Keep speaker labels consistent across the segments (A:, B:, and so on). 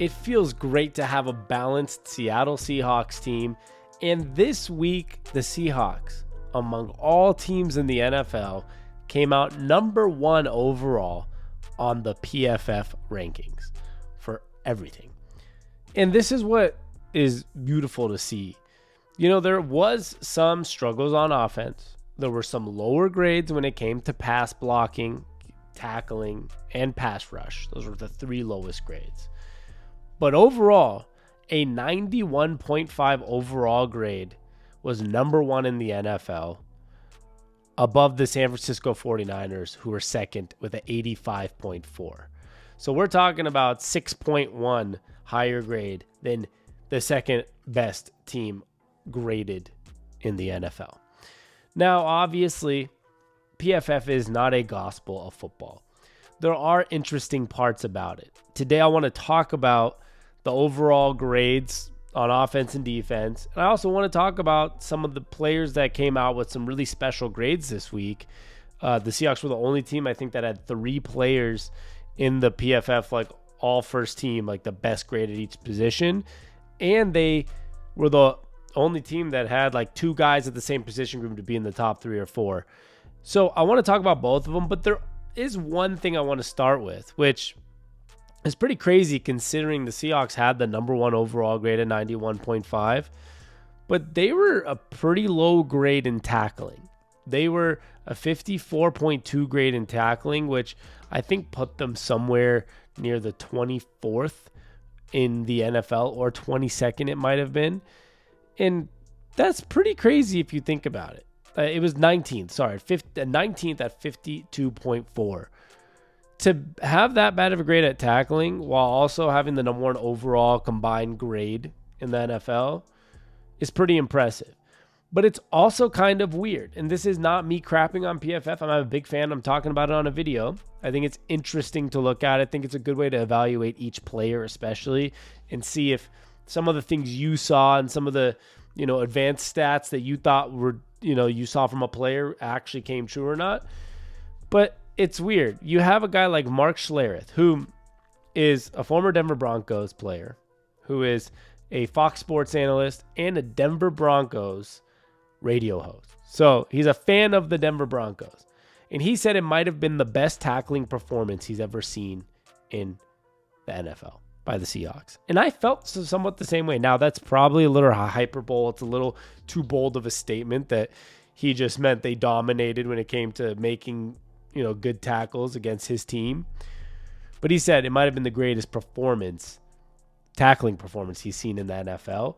A: It feels great to have a balanced Seattle Seahawks team. And this week, the Seahawks, among all teams in the NFL, came out number 1 overall on the PFF rankings for everything. And this is what is beautiful to see. You know, there was some struggles on offense. There were some lower grades when it came to pass blocking, tackling, and pass rush. Those were the 3 lowest grades. But overall, a 91.5 overall grade was number 1 in the NFL, above the San Francisco 49ers, who were second with an 85.4. So we're talking about 6.1 higher grade than the second best team graded in the NFL. Now, obviously, PFF is not a gospel of football. There are interesting parts about it. Today, I want to talk about the overall grades on offense and defense. And I also want to talk about some of the players that came out with some really special grades this week. The Seahawks were the only team, I think, that had 3 players in the PFF, like all first team, like the best grade at each position. And they were the only team that had like 2 guys at the same position group to be in the top 3 or 4. So I want to talk about both of them, but there is one thing I want to start with, which is pretty crazy considering the Seahawks had the number 1 overall grade at 91.5, but they were a pretty low grade in tackling. They were a 54.2 grade in tackling, which I think put them somewhere near the 24th in the NFL, or 22nd it might have been. And that's pretty crazy if you think about it. It was 19th at 52.4. To have that bad of a grade at tackling while also having the number 1 overall combined grade in the NFL is pretty impressive. But it's also kind of weird. And this is not me crapping on PFF. I'm a big fan. I'm talking about it on a video. I think it's interesting to look at. I think it's a good way to evaluate each player, especially, and see if some of the things you saw and some of the, advanced stats that you thought were, you saw from a player actually came true or not. But it's weird. You have a guy like Mark Schlereth, who is a former Denver Broncos player, who is a Fox Sports analyst and a Denver Broncos radio host. So he's a fan of the Denver Broncos. And he said it might have been the best tackling performance he's ever seen in the NFL by the Seahawks. And I felt somewhat the same way. Now, that's probably a little hyperbole. It's a little too bold of a statement that he just meant they dominated when it came to making good tackles against his team. But he said it might have been the greatest tackling performance he's seen in the NFL.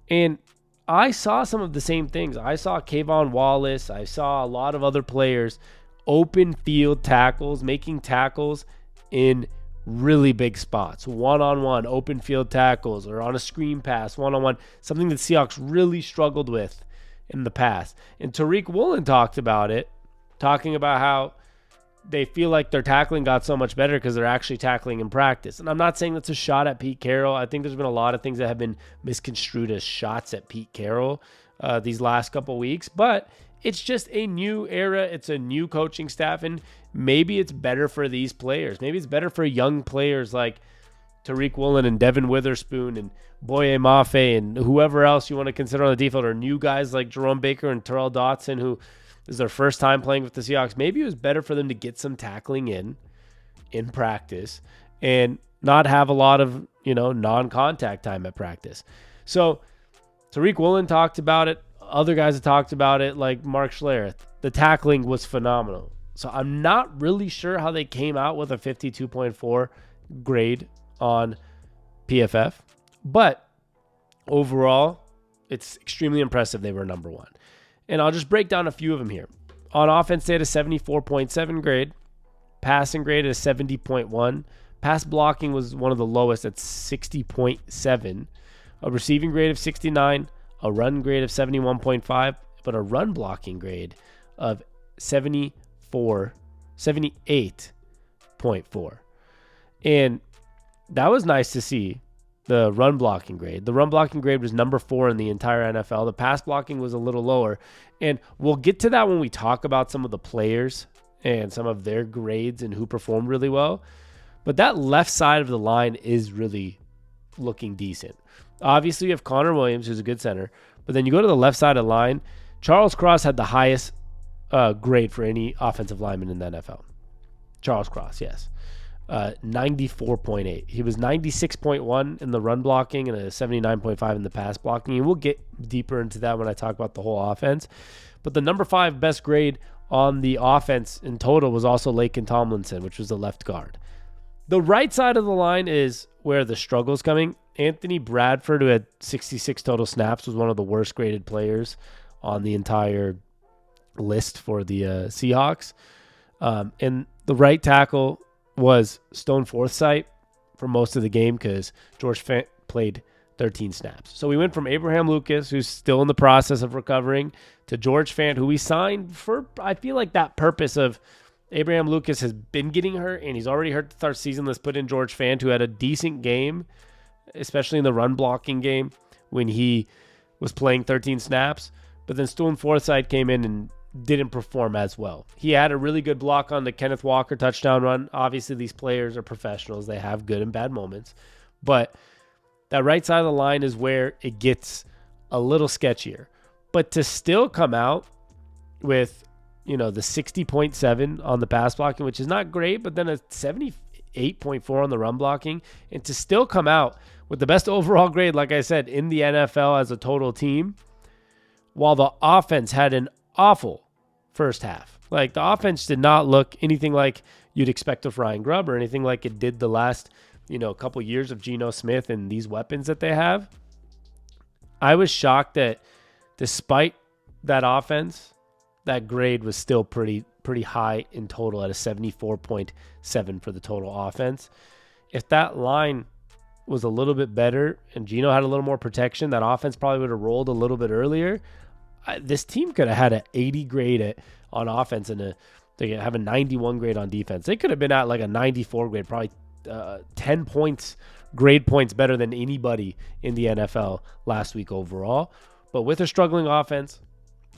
A: And I saw some of the same things. I saw Kayvon Wallace. I saw a lot of other players open field tackles, making tackles in really big spots, one-on-one open field tackles, or on a screen pass, one-on-one, something that Seahawks really struggled with in the past. And Tariq Woolen talked about it, talking about how they feel like their tackling got so much better because they're actually tackling in practice. And I'm not saying that's a shot at Pete Carroll. I think there's been a lot of things that have been misconstrued as shots at Pete Carroll these last couple weeks. But it's just a new era. It's a new coaching staff. And maybe it's better for these players. Maybe it's better for young players like Tariq Woolen and Devin Witherspoon and Boye Mafe and whoever else you want to consider on the defense, or new guys like Jerome Baker and Terrell Dotson, who this is their first time playing with the Seahawks. Maybe it was better for them to get some tackling in practice and not have a lot of, non-contact time at practice. So Tariq Woolen talked about it. Other guys have talked about it, like Mark Schlereth. The tackling was phenomenal. So I'm not really sure how they came out with a 52.4 grade on PFF. But overall, it's extremely impressive they were number 1. And I'll just break down a few of them here. On offense, they had a 74.7 grade. Passing grade at a 70.1. Pass blocking was one of the lowest at 60.7. A receiving grade of 69. A run grade of 71.5. But a run blocking grade of 78.4. And that was nice to see. The run blocking grade. The run blocking grade was number 4 in the entire NFL. The pass blocking was a little lower. And we'll get to that when we talk about some of the players and some of their grades and who performed really well. But that left side of the line is really looking decent. Obviously, you have Connor Williams, who's a good center. But then you go to the left side of the line. Charles Cross had the highest grade for any offensive lineman in the NFL. Charles Cross, yes. 94.8. He was 96.1 in the run blocking and a 79.5 in the pass blocking. And we'll get deeper into that when I talk about the whole offense. But the number 5 best grade on the offense in total was also Laken Tomlinson, which was the left guard. The right side of the line is where the struggle's coming. Anthony Bradford, who had 66 total snaps, was one of the worst graded players on the entire list for the Seahawks. And the right tackle was Stone Forsythe for most of the game because George Fant played 13 snaps. So we went from Abraham Lucas, who's still in the process of recovering, to George Fant, who we signed for, I feel like, that purpose of Abraham Lucas has been getting hurt, and he's already hurt to start season. Let's put in George Fant, who had a decent game, especially in the run blocking game when he was playing 13 snaps. But then Stone Forsythe came in and didn't perform as well. He had a really good block on the Kenneth Walker touchdown run. Obviously, these players are professionals. They have good and bad moments. But that right side of the line is where it gets a little sketchier. But to still come out with, the 60.7 on the pass blocking, which is not great, but then a 78.4 on the run blocking, and to still come out with the best overall grade, like I said, in the NFL as a total team, while the offense had an awful first half. Like, the offense did not look anything like you'd expect of Ryan Grubb or anything like it did the last, couple years of Geno Smith and these weapons that they have. I was shocked that despite that offense, that grade was still pretty high in total at a 74.7 for the total offense. If that line was a little bit better and Geno had a little more protection, that offense probably would have rolled a little bit earlier. This team could have had an 80 grade on offense and they have a 91 grade on defense. They could have been at like a 94 grade, probably 10 grade points better than anybody in the NFL last week overall. But with a struggling offense,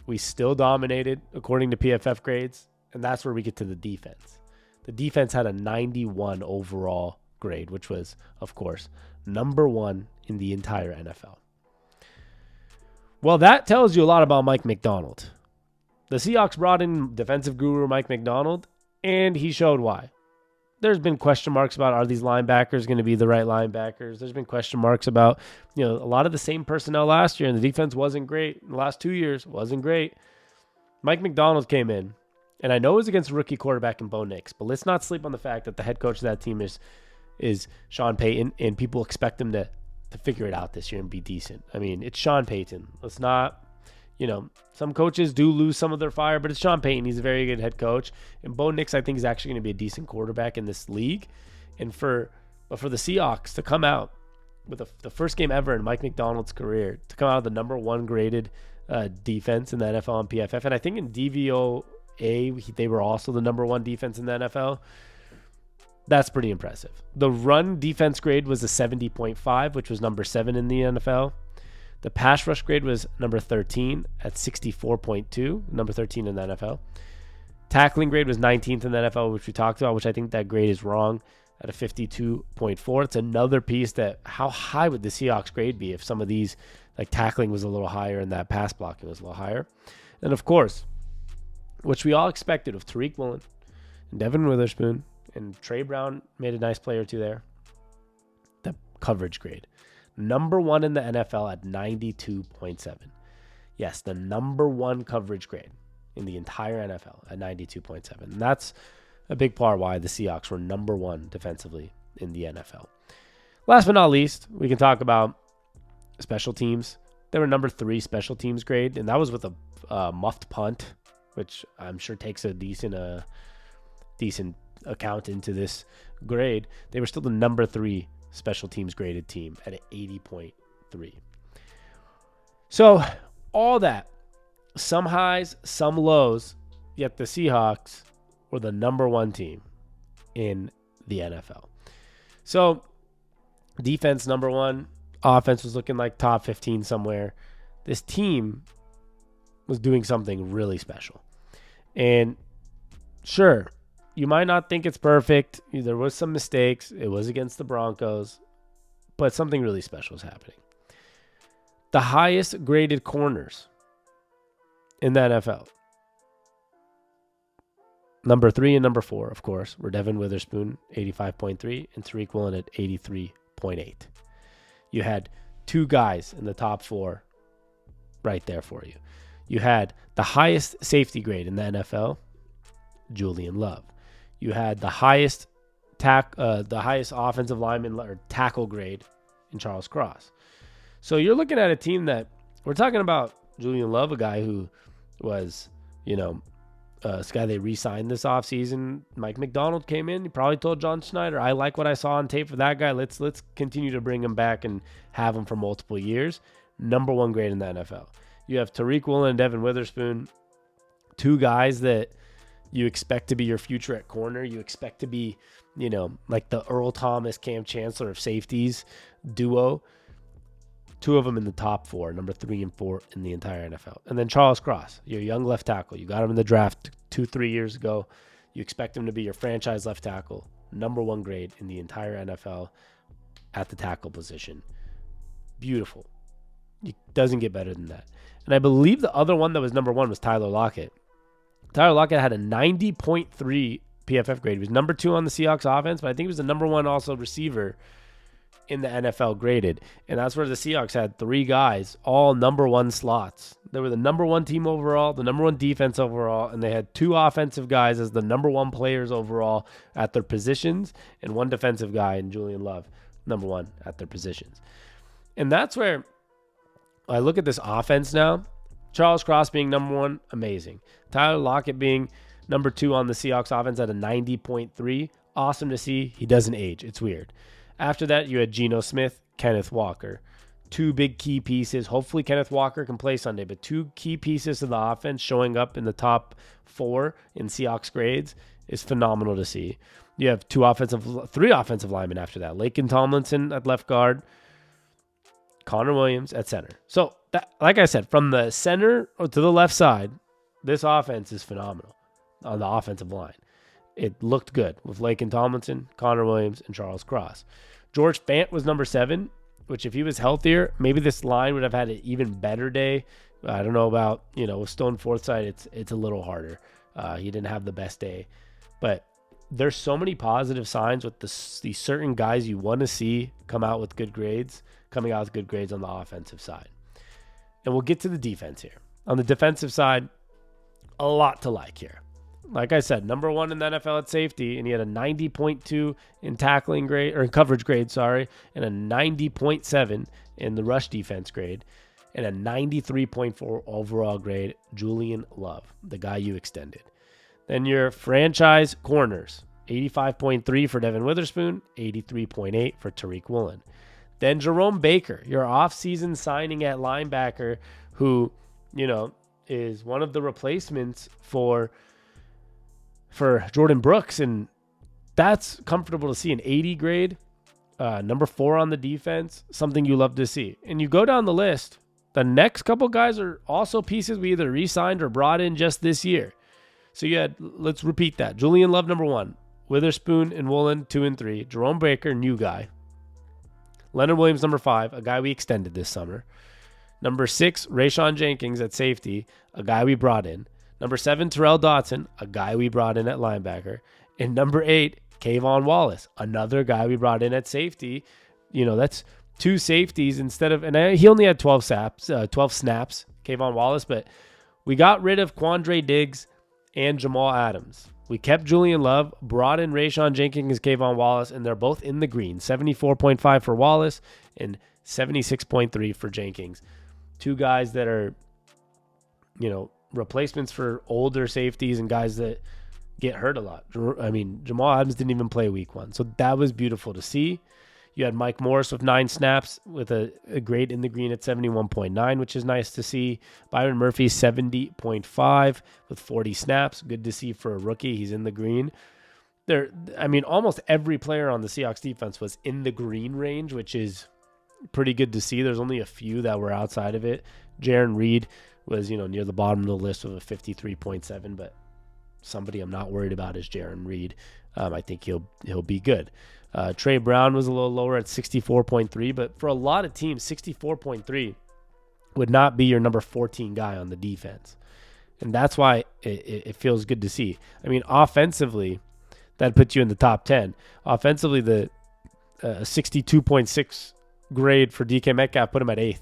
A: we still dominated according to PFF grades, and that's where we get to the defense. The defense had a 91 overall grade, which was, of course, number 1 in the entire NFL. Well, that tells you a lot about Mike Macdonald. The Seahawks brought in defensive guru Mike Macdonald, and he showed why. There's been question marks about, are these linebackers going to be the right linebackers? There's been question marks about, a lot of the same personnel last year, and the defense wasn't great. In the last 2 years, wasn't great. Mike Macdonald came in, and I know it was against a rookie quarterback in Bo Nix, but let's not sleep on the fact that the head coach of that team is Sean Payton, and people expect him to figure it out this year and be decent. I mean, it's Sean Payton. Let's not, some coaches do lose some of their fire, but it's Sean Payton. He's a very good head coach. And Bo Nix, I think, is actually going to be a decent quarterback in this league. And for the Seahawks to come out with the first game ever in Mike Macdonald's career, to come out of the number 1 graded defense in the NFL and PFF, and I think in DVOA, they were also the number 1 defense in the NFL. That's pretty impressive. The run defense grade was a 70.5, which was number 7 in the NFL. The pass rush grade was number 13 at 64.2, number 13 in the NFL. Tackling grade was 19th in the NFL, which we talked about, which I think that grade is wrong at a 52.4. It's another piece that, how high would the Seahawks grade be if some of these, like tackling was a little higher and that pass blocking was a little higher? And of course, which we all expected of Tariq Woolen and Devin Witherspoon, and Trey Brown made a nice play or two there, the coverage grade. Number 1 in the NFL at 92.7. Yes, the number 1 coverage grade in the entire NFL at 92.7. And that's a big part why the Seahawks were number 1 defensively in the NFL. Last but not least, we can talk about special teams. They were number 3 special teams grade, and that was with a muffed punt, which I'm sure takes a decent account into this grade. They were still the number 3 special teams graded team at an 80.3. So all that, some highs, some lows, yet the Seahawks were the number 1 team in the NFL. So defense number 1, offense was looking like top 15 somewhere. This team was doing something really special. And sure, You might not think it's perfect. There was some mistakes. It was against the Broncos, but something really special is happening. The highest graded corners in the NFL. Number 3 and number 4, of course, were Devin Witherspoon, 85.3, and Tariq Woolen at 83.8. You had 2 guys in the top 4 right there for you. You had the highest safety grade in the NFL, Julian Love. You had the highest offensive lineman or tackle grade in Charles Cross. So you're looking at a team that we're talking about. Julian Love, a guy who was, this guy they re-signed this offseason. Mike McDonald came in. He probably told John Schneider, I like what I saw on tape for that guy. Let's continue to bring him back and have him for multiple years. Number 1 grade in the NFL. You have Tariq Woolen and Devin Witherspoon, 2 guys that you expect to be your future at corner. You expect to be, like the Earl Thomas, Cam Chancellor of safeties duo. 2 of them in the top 4, number 3 and 4 in the entire NFL. And then Charles Cross, your young left tackle. You got him in the draft 2-3 years ago. You expect him to be your franchise left tackle, number 1 grade in the entire NFL at the tackle position. Beautiful. It doesn't get better than that. And I believe the other one that was number 1 was Tyler Lockett. Tyler Lockett had a 90.3 PFF grade. He was number 2 on the Seahawks offense, but I think he was the number 1 also receiver in the NFL graded. And that's where the Seahawks had 3 guys, all number 1 slots. They were the number 1 team overall, the number 1 defense overall, and they had 2 offensive guys as the number 1 players overall at their positions, and 1 defensive guy in Julian Love, number 1 at their positions. And that's where I look at this offense now. Charles Cross being number 1, amazing. Tyler Lockett being number 2 on the Seahawks offense at a 90.3, awesome to see. He doesn't age. It's weird. After that, you had Geno Smith, Kenneth Walker. 2 big key pieces. Hopefully Kenneth Walker can play Sunday, but 2 key pieces of the offense showing up in the top 4 in Seahawks grades is phenomenal to see. You have 3 offensive linemen after that. Laken Tomlinson at left guard, Connor Williams at center. So, like I said, from the center to the left side, this offense is phenomenal on the offensive line. It looked good with Laken Tomlinson, Connor Williams, and Charles Cross. George Fant was number 7, which if he was healthier, maybe this line would have had an even better day. I don't know about, with Stone Forsythe, it's a little harder. He didn't have the best day. But there's so many positive signs with these certain guys you want to see coming out with good grades on the offensive side. And we'll get to the defense here. On the defensive side, a lot to like here. Like I said, number 1 in the NFL at safety, and he had a 90.2 in tackling grade, or in coverage grade, and a 90.7 in the rush defense grade, and a 93.4 overall grade, Julian Love, the guy you extended. Then your franchise corners, 85.3 for Devin Witherspoon, 83.8 for Tariq Woolen. Then Jerome Baker, your offseason signing at linebacker, who, is one of the replacements for Jordan Brooks, and that's comfortable to see. An 80 grade, number 4 on the defense, something you love to see. And you go down the list, the next couple guys are also pieces we either re-signed or brought in just this year. So you had, let's repeat that. Julian Love, number 1. Witherspoon and Woolen, 2 and 3. Jerome Baker, new guy. Leonard Williams, number 5, a guy we extended this summer. Number 6, Rayshon Jenkins at safety, a guy we brought in. Number 7, Terrell Dotson, a guy we brought in at linebacker. And number 8, Kayvon Wallace, another guy we brought in at safety. That's 2 safeties instead of, and he only had 12 snaps, Kayvon Wallace, but we got rid of Quandre Diggs and Jamal Adams. We kept Julian Love, brought in Rayshon Jenkins and Kayvon Wallace, and they're both in the green, 74.5 for Wallace and 76.3 for Jenkins. 2 guys that are, replacements for older safeties and guys that get hurt a lot. Jamal Adams didn't even play week 1. So that was beautiful to see. You had Mike Morris with 9 snaps with a grade in the green at 71.9, which is nice to see. Byron Murphy, 70.5 with 40 snaps. Good to see for a rookie. He's in the green. Almost every player on the Seahawks defense was in the green range, which is pretty good to see. There's only a few that were outside of it. Jaron Reed was, near the bottom of the list with a 53.7, but somebody I'm not worried about is Jaron Reed. I think he'll be good. Trey Brown was a little lower at 64.3, but for a lot of teams, 64.3 would not be your number 14 guy on the defense. And that's why it feels good to see. I mean, offensively, that puts you in the top 10. Offensively, the 62.6 grade for DK Metcalf put him at 8th.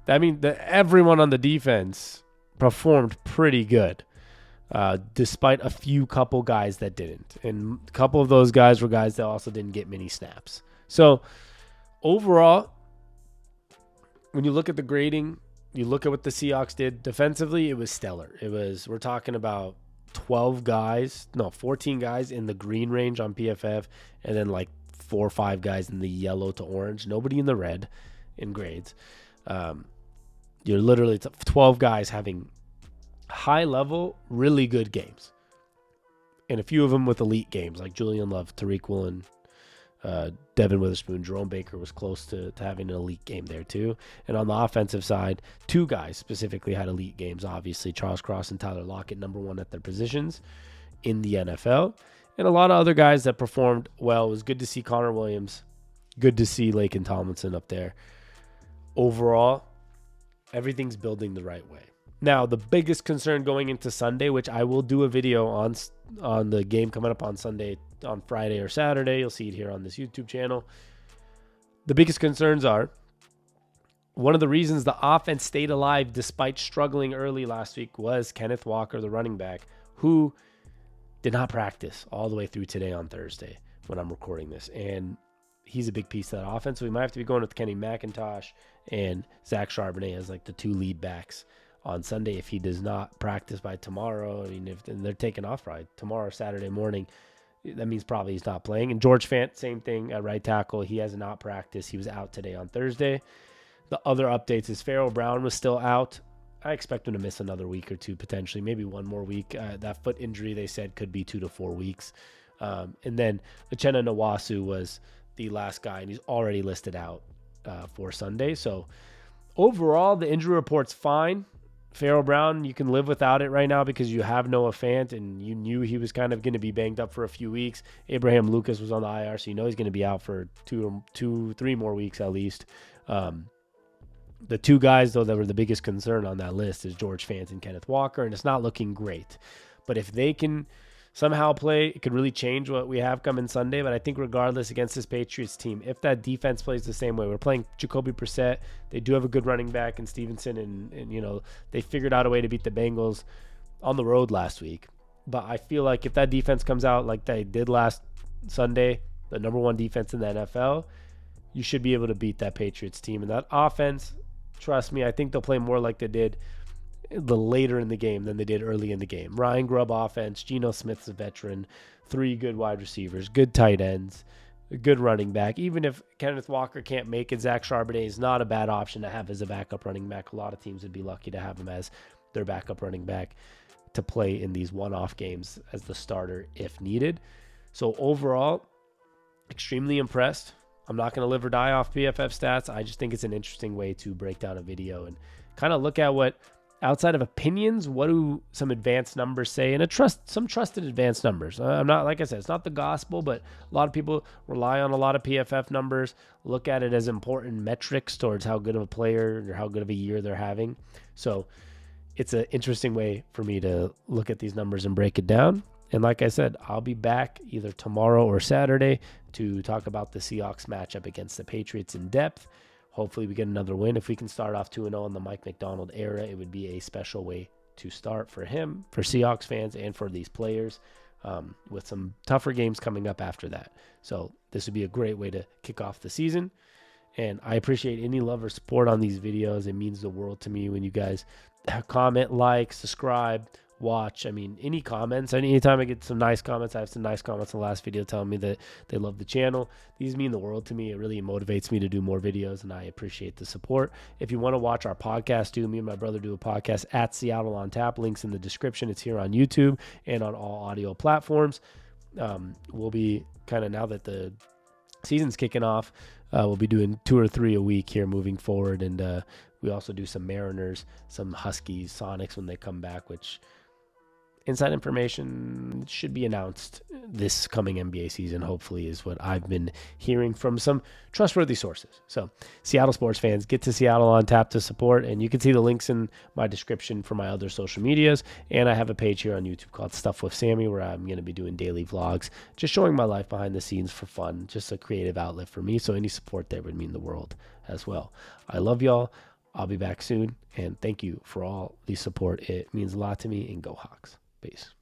A: I mean, everyone on the defense performed pretty good, despite a few couple guys that didn't. And a couple of those guys were guys that also didn't get many snaps. So overall, when you look at the grading, you look at what the Seahawks did defensively, it was stellar. We're talking about 14 guys in the green range on PFF, and then like 4 or 5 guys in the yellow to orange. Nobody in the red in grades. You're literally 12 guys having high level, really good games. And a few of them with elite games, like Julian Love, Tariq Woolen, Devin Witherspoon, Jerome Baker was close to having an elite game there too. And on the offensive side, 2 guys specifically had elite games, obviously, Charles Cross and Tyler Lockett, number 1 at their positions in the NFL. And a lot of other guys that performed well. It was good to see Connor Williams. Good to see Laken Tomlinson up there. Overall, everything's building the right way. Now, the biggest concern going into Sunday, which I will do a video on the game coming up on Sunday, on Friday or Saturday. You'll see it here on this YouTube channel. The biggest concerns are, one of the reasons the offense stayed alive despite struggling early last week was Kenneth Walker, the running back, who did not practice all the way through today on Thursday when I'm recording this. And he's a big piece of that offense. So we might have to be going with Kenny McIntosh and Zach Charbonnet as like the 2 lead backs on Sunday if he does not practice by tomorrow. I mean, and they're taking off right tomorrow, Saturday morning, that means probably he's not playing. And George Fant, same thing at right tackle. He has not practiced. He was out today on Thursday. The other updates is Pharaoh Brown was still out. I expect him to miss another week or 2, potentially, maybe 1 more week. That foot injury, they said, could be 2 to 4 weeks. And then Uchenna Nwasu was the last guy, and he's already listed out for Sunday. So overall, the injury report's fine. Pharaoh Brown, you can live without it right now because you have Noah Fant, and you knew he was kind of going to be banged up for a few weeks. Abraham Lucas was on the IR, so you know he's going to be out for 3 more weeks at least. The 2 guys, though, that were the biggest concern on that list is George Fant and Kenneth Walker, and it's not looking great. But if they can somehow play, it could really change what we have coming Sunday. But I think regardless against this Patriots team, if that defense plays the same way, we're playing Jacoby Brissett. They do have a good running back in Stevenson, and you know, they figured out a way to beat the Bengals on the road last week. But I feel like if that defense comes out like they did last Sunday, the number 1 defense in the NFL, you should be able to beat that Patriots team. And that offense, trust me, I think they'll play more like they did the later in the game than they did early in the game. Ryan Grubb offense, Geno Smith's a veteran, 3 good wide receivers, good tight ends, a good running back. Even if Kenneth Walker can't make it, Zach Charbonnet is not a bad option to have as a backup running back. A lot of teams would be lucky to have him as their backup running back to play in these one-off games as the starter if needed. So overall, extremely impressed. I'm not going to live or die off PFF stats. I just think it's an interesting way to break down a video and kind of look at what, outside of opinions, what do some advanced numbers say? And some trusted advanced numbers. I'm not, like I said, it's not the gospel, but a lot of people rely on a lot of PFF numbers, look at it as important metrics towards how good of a player or how good of a year they're having. So it's an interesting way for me to look at these numbers and break it down. And like I said, I'll be back either tomorrow or Saturday to talk about the Seahawks matchup against the Patriots in depth. Hopefully we get another win. If we can start off 2-0 in the Mike McDonald era, it would be a special way to start for him, for Seahawks fans, and for these players, with some tougher games coming up after that. So this would be a great way to kick off the season. And I appreciate any love or support on these videos. It means the world to me when you guys comment, like, subscribe, watch. I mean, any comments, anytime I get some nice comments, I have some nice comments in the last video telling me that they love the channel. These mean the world to me. It really motivates me to do more videos, and I appreciate the support. If you want to watch our podcast, me and my brother do a podcast at Seattle ONTAP. Links in the description. It's here on YouTube and on all audio platforms. We'll be kind of, now that the season's kicking off, we'll be doing 2 or 3 a week here moving forward, and we also do some Mariners, some Huskies, Sonics when they come back, which inside information should be announced this coming NBA season, hopefully, is what I've been hearing from some trustworthy sources. So Seattle sports fans, get to Seattle ONTAP to support, and you can see the links in my description for my other social medias. And I have a page here on YouTube called Stuff with Sammy, where I'm going to be doing daily vlogs, just showing my life behind the scenes for fun, just a creative outlet for me. So any support there would mean the world as well. I love y'all. I'll be back soon, and thank you for all the support. It means a lot to me, and go Hawks. Peace.